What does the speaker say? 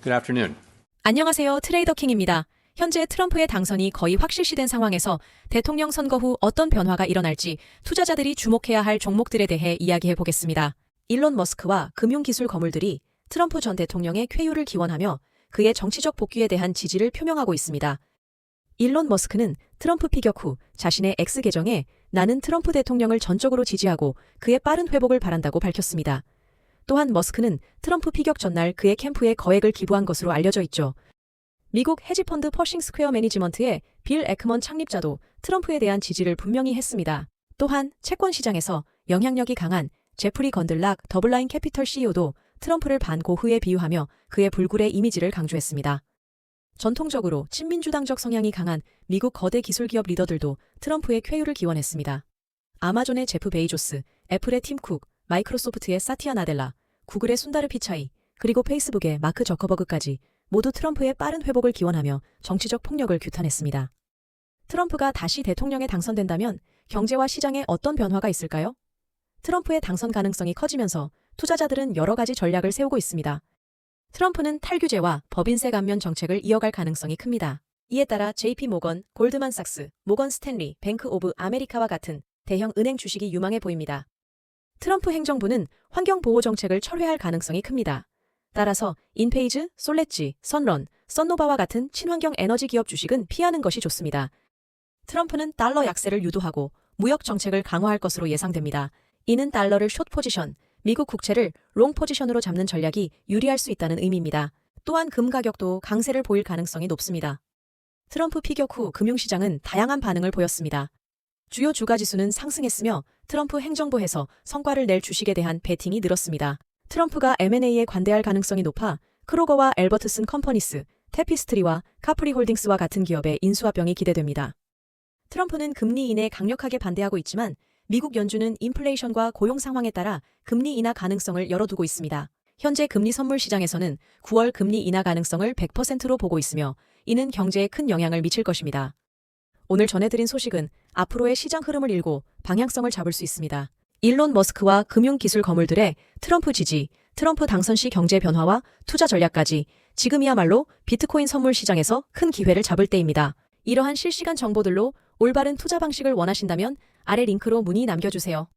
Good afternoon. 안녕하세요. 트레이더 킹입니다. 현재 트럼프의 당선이 거의 확실시된 상황에서 대통령 선거 후 어떤 변화가 일어날지 투자자들이 주목해야 할 종목들에 대해 이야기해 보겠습니다. 일론 머스크와 금융기술 거물들이 트럼프 전 대통령의 쾌유를 기원하며 그의 정치적 복귀에 대한 지지를 표명하고 있습니다. 일론 머스크는 트럼프 피격 후 자신의 X 계정에 나는 트럼프 대통령을 전적으로 지지하고 그의 빠른 회복을 바란다고 밝혔습니다. 또한 머스크는 트럼프 피격 전날 그의 캠프에 거액을 기부한 것으로 알려져 있죠. 미국 헤지펀드 퍼싱 스퀘어 매니지먼트의 빌 에크먼 창립자도 트럼프에 대한 지지를 분명히 했습니다. 또한 채권 시장에서 영향력이 강한 제프리 건들락 더블라인 캐피털 CEO도 트럼프를 반고흐에 비유하며 그의 불굴의 이미지를 강조했습니다. 전통적으로 친민주당적 성향이 강한 미국 거대 기술기업 리더들도 트럼프의 쾌유를 기원했습니다. 아마존의 제프 베이조스, 애플의 팀 쿡, 마이크로소프트의 사티아 나델라, 구글의 순다르 피차이, 그리고 페이스북의 마크 저커버그까지 모두 트럼프의 빠른 회복을 기원하며 정치적 폭력을 규탄했습니다. 트럼프가 다시 대통령에 당선된다면 경제와 시장에 어떤 변화가 있을까요? 트럼프의 당선 가능성이 커지면서 투자자들은 여러 가지 전략을 세우고 있습니다. 트럼프는 탈규제와 법인세 감면 정책을 이어갈 가능성이 큽니다. 이에 따라 JP 모건, 골드만삭스, 모건 스탠리, 뱅크 오브 아메리카와 같은 대형 은행 주식이 유망해 보입니다. 트럼프 행정부는 환경보호 정책을 철회할 가능성이 큽니다. 따라서 인페이즈, 솔레지, 선런, 썬노바와 같은 친환경 에너지 기업 주식은 피하는 것이 좋습니다. 트럼프는 달러 약세를 유도하고 무역 정책을 강화할 것으로 예상됩니다. 이는 달러를 숏 포지션, 미국 국채를 롱 포지션으로 잡는 전략이 유리할 수 있다는 의미입니다. 또한 금 가격도 강세를 보일 가능성이 높습니다. 트럼프 피격 후 금융시장은 다양한 반응을 보였습니다. 주요 주가지수는 상승했으며 트럼프 행정부에서 성과를 낼 주식에 대한 베팅이 늘었습니다. 트럼프가 M&A에 관대할 가능성이 높아 크로거와 엘버트슨 컴퍼니스, 테피스트리와 카프리 홀딩스와 같은 기업의 인수합병이 기대됩니다. 트럼프는 금리 인하에 강력하게 반대하고 있지만 미국 연준은 인플레이션과 고용 상황에 따라 금리 인하 가능성을 열어두고 있습니다. 현재 금리 선물 시장에서는 9월 금리 인하 가능성을 100%로 보고 있으며 이는 경제에 큰 영향을 미칠 것입니다. 오늘 전해드린 소식은 앞으로의 시장 흐름을 읽고 방향성을 잡을 수 있습니다. 일론 머스크와 금융기술 거물들의 트럼프 지지, 트럼프 당선 시 경제 변화와 투자 전략까지 지금이야말로 비트코인 선물 시장에서 큰 기회를 잡을 때입니다. 이러한 실시간 정보들로 올바른 투자 방식을 원하신다면 아래 링크로 문의 남겨주세요.